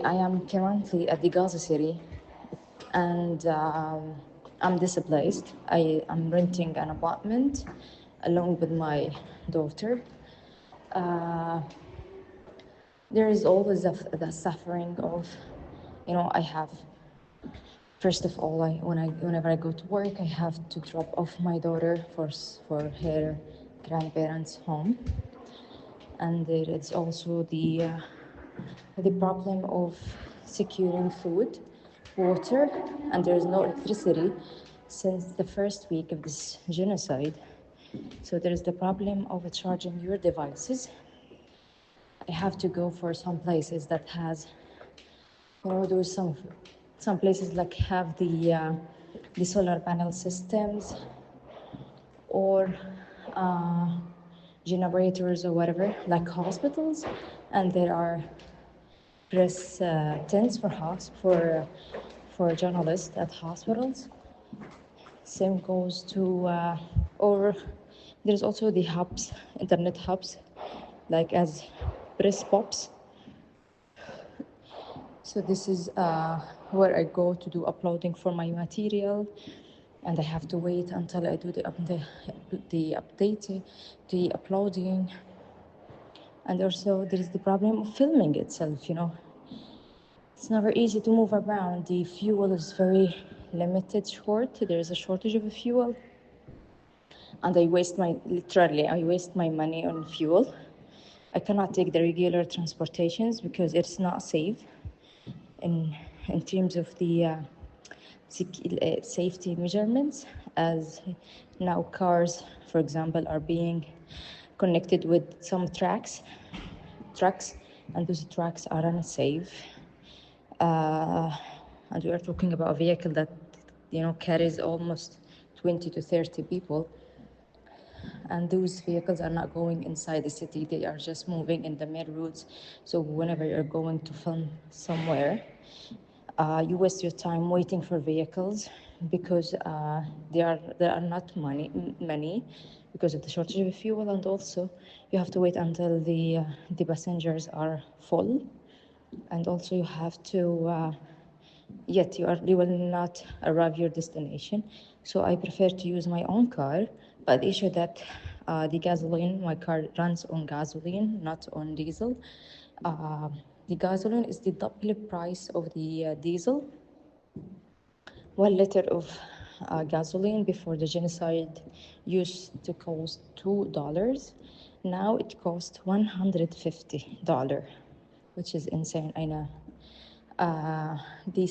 I am currently at the Gazi city, and I'm displaced. I am renting an apartment along with my daughter. There is always the suffering of, I have, first of all, whenever I go to work, I have to drop off my daughter for her grandparents' home. And there is also the problem of securing food, water, and there is no electricity since the first week of this genocide. So there is the problem of charging your devices. I have to go for some places that has, there's some places like have the solar panel systems or generators or whatever, like hospitals, and there are press tents for journalists at hospitals. Same goes to, or there's also the hubs, internet hubs, like as press pops. So this is where I go to do uploading for my material, and I have to wait until I do the updating, the uploading. And also there is the problem of filming itself, It's never easy to move around. The fuel is very limited, short. There is a shortage of fuel. And I waste my money on fuel. I cannot take the regular transportations because it's not safe in terms of the safety measurements, as now cars, for example, are being connected with some trucks, and those trucks are unsafe. And we are talking about a vehicle that, carries almost 20 to 30 people. And those vehicles are not going inside the city, they are just moving in the main routes. So whenever you're going to film somewhere, you waste your time waiting for vehicles because there are not many because of the shortage of fuel, and also you have to wait until the passengers are full, and also you have to you will not arrive your destination. So I prefer to use my own car, but the issue that the gasoline, my car runs on gasoline, not on diesel. The gasoline is the double price of the diesel. 1 liter of gasoline before the genocide used to cost $2. Now it costs $150, which is insane. I know. The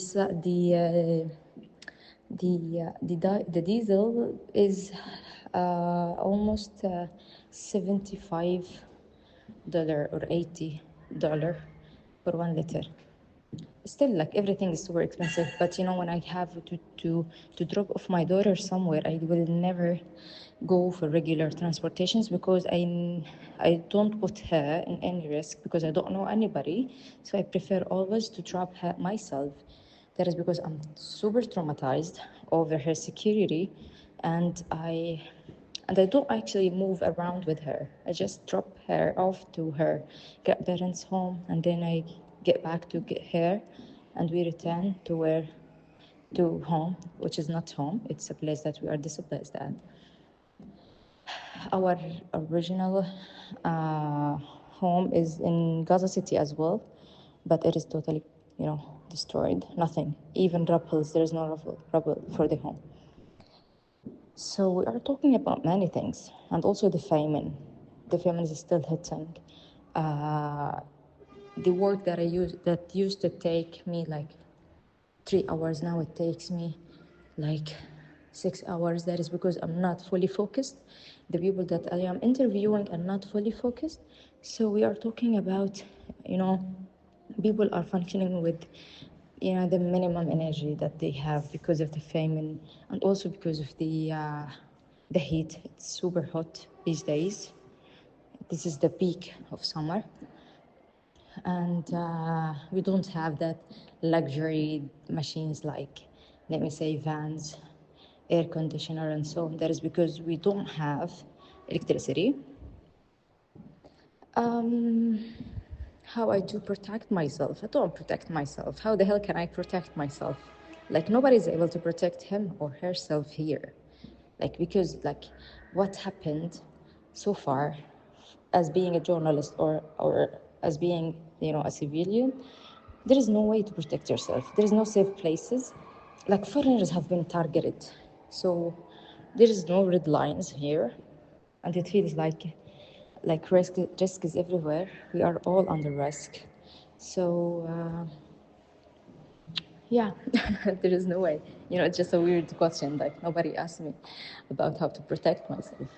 diesel is almost $75 or $80 for 1 liter. Still, like, everything is super expensive, but when I have to drop off my daughter somewhere, I will never go for regular transportations because I don't put her in any risk because I don't know anybody. So I prefer always to drop her myself. That is because I'm super traumatized over her security, and I don't actually move around with her. I just drop her off to her grandparents' home, and then I get back to get her, and we return to home, which is not home. It's a place that we are displaced at. Our original home is in Gaza City as well, but it is totally, destroyed. Nothing, even rubbles. There is no rubble for the home. So we are talking about many things, and also the famine. The famine is still hitting. The work that used to take me like 3 hours, now it takes me like 6 hours. That is because I'm not fully focused. The people that I am interviewing are not fully focused. So we are talking about, people are functioning with, the minimum energy that they have because of the famine, and also because of the heat. It's super hot these days. This is the peak of summer. And we don't have that luxury machines like, let me say, vans, air conditioner, and so on. That is because we don't have electricity. how I do protect myself. I don't protect myself. How the hell can I protect myself? Like, nobody's able to protect him or herself here. Like, because, like, what happened so far as being a journalist or as being, a civilian, there is no way to protect yourself. There is no safe places. Like, foreigners have been targeted. So there is no red lines here. And it feels like risk is everywhere. We are all under risk. So, yeah, there is no way. It's just a weird question. Like, nobody asked me about how to protect myself.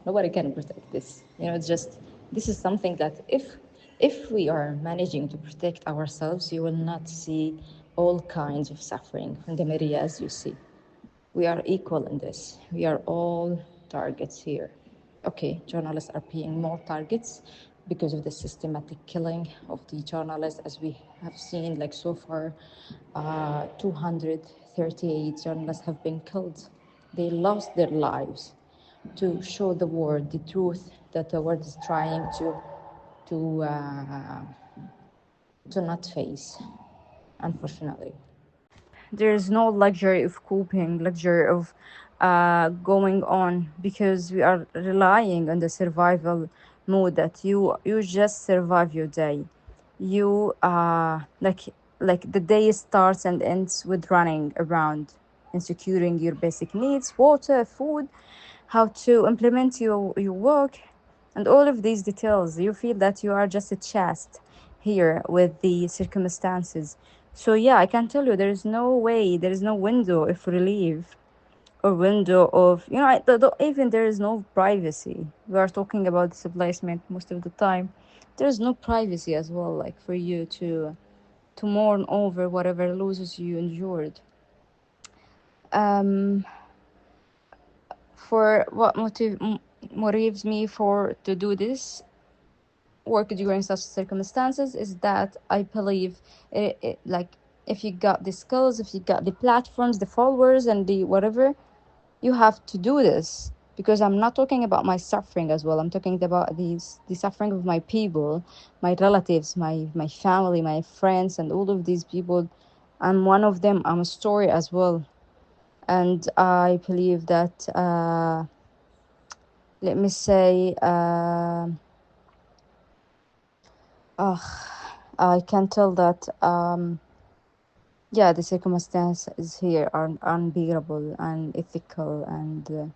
Nobody can protect this. It's just, this is something that if we are managing to protect ourselves, you will not see all kinds of suffering from the media as you see. We are equal in this. We are all targets here. Okay, journalists are being more targets because of the systematic killing of the journalists, as we have seen, like so far, 238 journalists have been killed. They lost their lives to show the world the truth that the world is trying to not face, unfortunately. There's no luxury of coping, luxury of going on, because we are relying on the survival mode that you just survive your day. You like the day starts and ends with running around and securing your basic needs, water, food, how to implement your work, and all of these details. You feel that you are just a chest here with the circumstances. So yeah, I can tell you there is no way, there is no window of relief or window of, even there is no privacy. We are talking about displacement most of the time. There is no privacy as well, like for you to mourn over whatever losses you endured. For what motivates me for to do this work during such circumstances is that I believe like if you got the skills, if you got the platforms, the followers, and the whatever, you have to do this. Because I'm not talking about my suffering as well. I'm talking about the suffering of my people, my relatives, my family, my friends, and all of these people. I'm one of them. I'm a story as well. And I believe that, let me say, I can tell that, yeah, the circumstances here are unbearable and ethical, and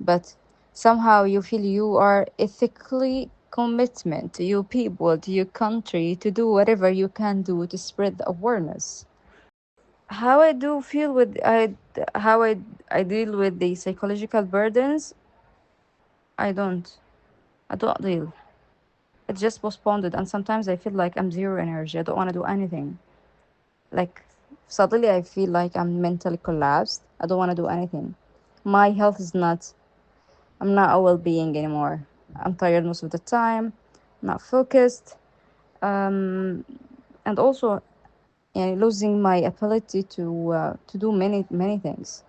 but somehow you feel you are ethically commitment to your people, to your country, to do whatever you can do to spread the awareness. How I do feel with how I deal with the psychological burdens, I don't. I don't deal. It's just postponed, and sometimes I feel like I'm zero energy. I don't want to do anything. Like, suddenly I feel like I'm mentally collapsed. I don't want to do anything. My health is not, I'm not a well-being anymore. I'm tired most of the time, not focused, and also, losing my ability to do many things.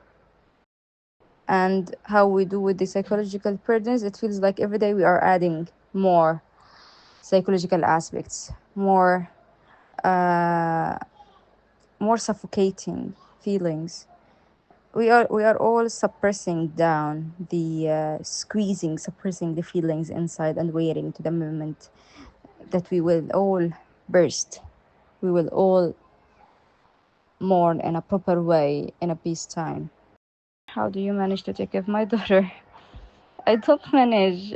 And how we do with the psychological burdens, it feels like every day we are adding more psychological aspects, uh, more suffocating feelings. We are all suppressing down the suppressing the feelings inside, and waiting to the moment that we will all burst. We will all mourn in a proper way in a peacetime. How do you manage to take care of my daughter? I don't manage.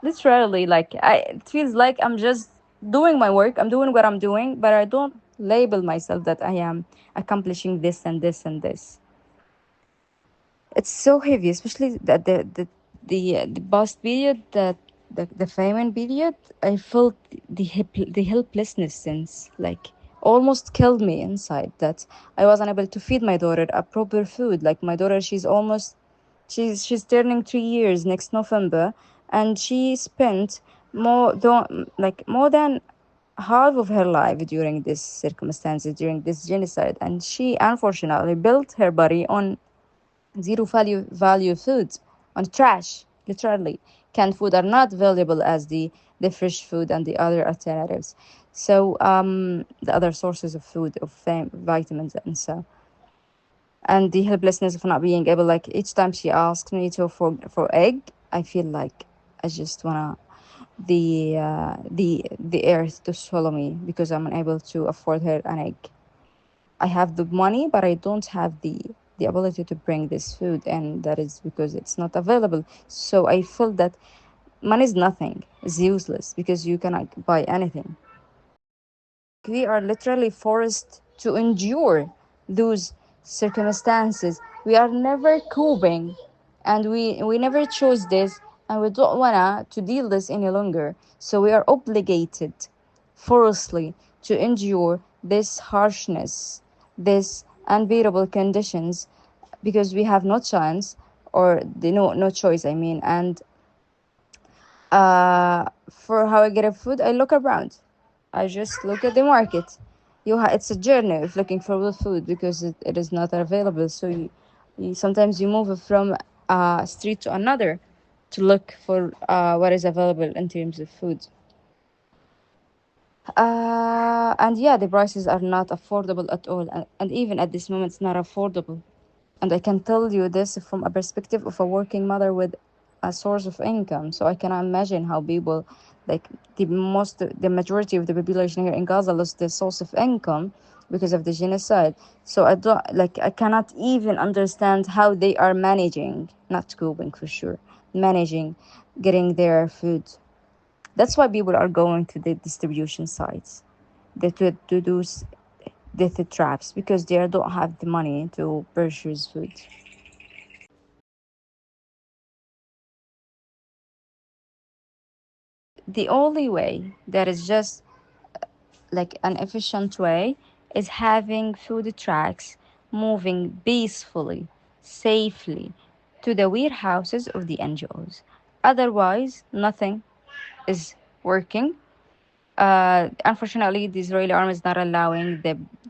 Literally, like it feels like I'm just doing my work. I'm doing what I'm doing, but I don't label myself that I am accomplishing this and this and this. It's so heavy, especially that the past period, that the famine period. I felt the helplessness since, like, almost killed me inside, that I was unable to feed my daughter a proper food. Like, my daughter, she's turning 3 years next November, and she spent more than half of her life during these circumstances, during this genocide, and she unfortunately built her body on zero value foods, on trash, literally canned food are not valuable as the fresh food and the other alternatives. So the other sources of food, of vitamins and so, and the helplessness of not being able, like each time she asks me to for egg, I feel like I just wanna the earth to swallow me because I'm unable to afford her an egg. I have the money, but I don't have the ability to bring this food, and that is because it's not available. So I feel that money is nothing, it's useless because you cannot buy anything. We are literally forced to endure those circumstances. We are never coping, and we never chose this, and we don't wanna to deal this any longer. So we are obligated, forcefully, to endure this harshness, this unbearable conditions, because we have no chance or no choice. I mean, and for how I get a food, I look around. I just look at the market. It's a journey of looking for the food because it is not available. So sometimes you move from a street to another to look for what is available in terms of food. And yeah, the prices are not affordable at all. And even at this moment, it's not affordable. And I can tell you this from a perspective of a working mother with a source of income. So I cannot imagine how people, like the majority of the population here in Gaza, lost their source of income because of the genocide. So I cannot even understand how they are managing, not coping for sure, managing getting their food. That's why people are going to the distribution sites, to do death traps, because they don't have the money to purchase food. The only way that is just like an efficient way is having food trucks moving peacefully, safely to the warehouses of the NGOs. Otherwise, nothing is working. Unfortunately, the Israeli army is not allowing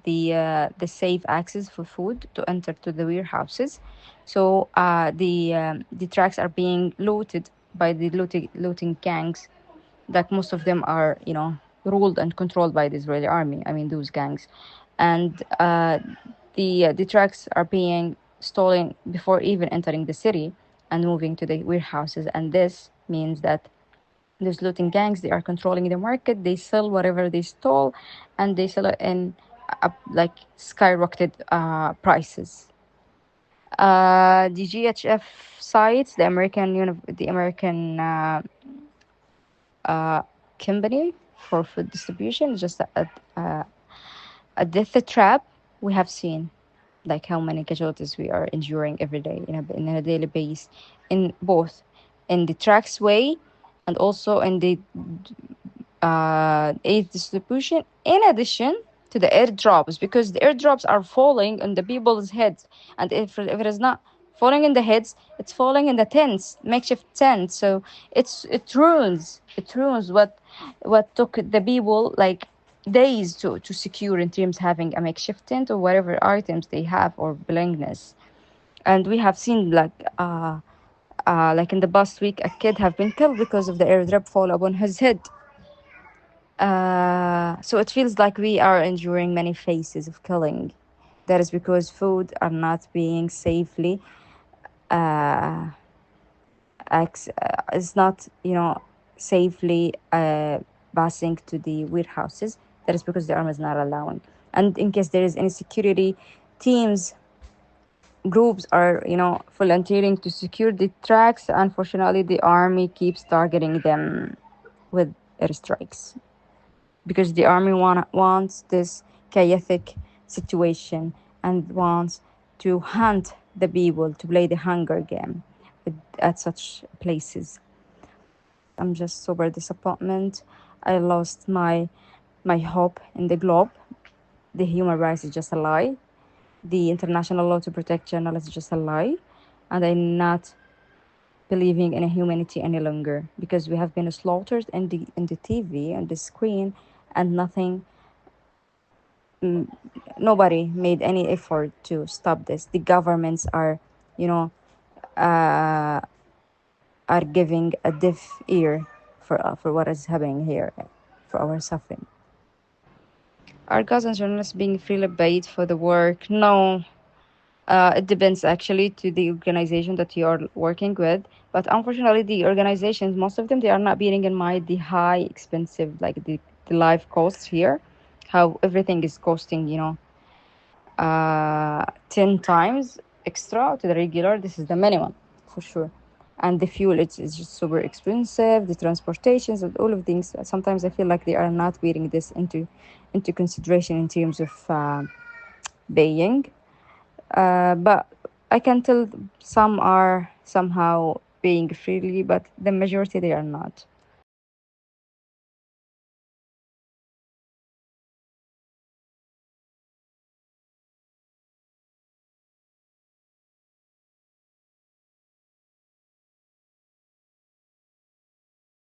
the safe access for food to enter to the warehouses. So the trucks are being looted by the looting gangs, like most of them are ruled and controlled by the Israeli army. I mean those gangs, and the trucks are being stolen before even entering the city and moving to the warehouses. And this means that those looting gangs, they are controlling the market. They sell whatever they stole, and they sell it in like skyrocketed prices. The GHF sites, the American company for food distribution, is just a death trap. We have seen like how many casualties we are enduring every day in a daily basis, in both in the tracks way and also in the aid distribution, in addition to the airdrops, because the airdrops are falling on the people's heads, and if it is not falling in the heads, it's falling in the tents, makeshift tents. So it ruins what took the people like days to secure in terms having a makeshift tent or whatever items they have or belongingness. And we have seen like in the past week, a kid have been killed because of the airdrop fall upon his head. So it feels like we are enduring many phases of killing. That is because food are not being safely, uh, is not, safely passing to the warehouses. That is because the army is not allowing. And in case there is any security teams, groups are, volunteering to secure the tracks. Unfortunately, the army keeps targeting them with airstrikes, because the army wants this chaotic situation and wants to hunt the people to play the hunger game at such places. I'm just super disappointment. I lost my hope in the globe. The human rights is just a lie. The international law to protect journalists is just a lie. And I'm not believing in a humanity any longer, because we have been slaughtered in the TV, on the screen, and nobody made any effort to stop this. The governments are, you know, uh, are giving a deaf ear for what is happening here, for our suffering. Are Gazan journalists being freely paid for the work? No. It depends actually to the organization that you are working with. But unfortunately, the organizations, most of them, they are not bearing in mind the high expensive, like the life costs here, how everything is costing, 10 times extra to the regular. This is the minimum for sure. And the fuel, it's just super expensive, the transportations and all of things. Sometimes I feel like they are not bearing this into consideration in terms of paying. But I can tell some are somehow paying freely, but the majority they are not.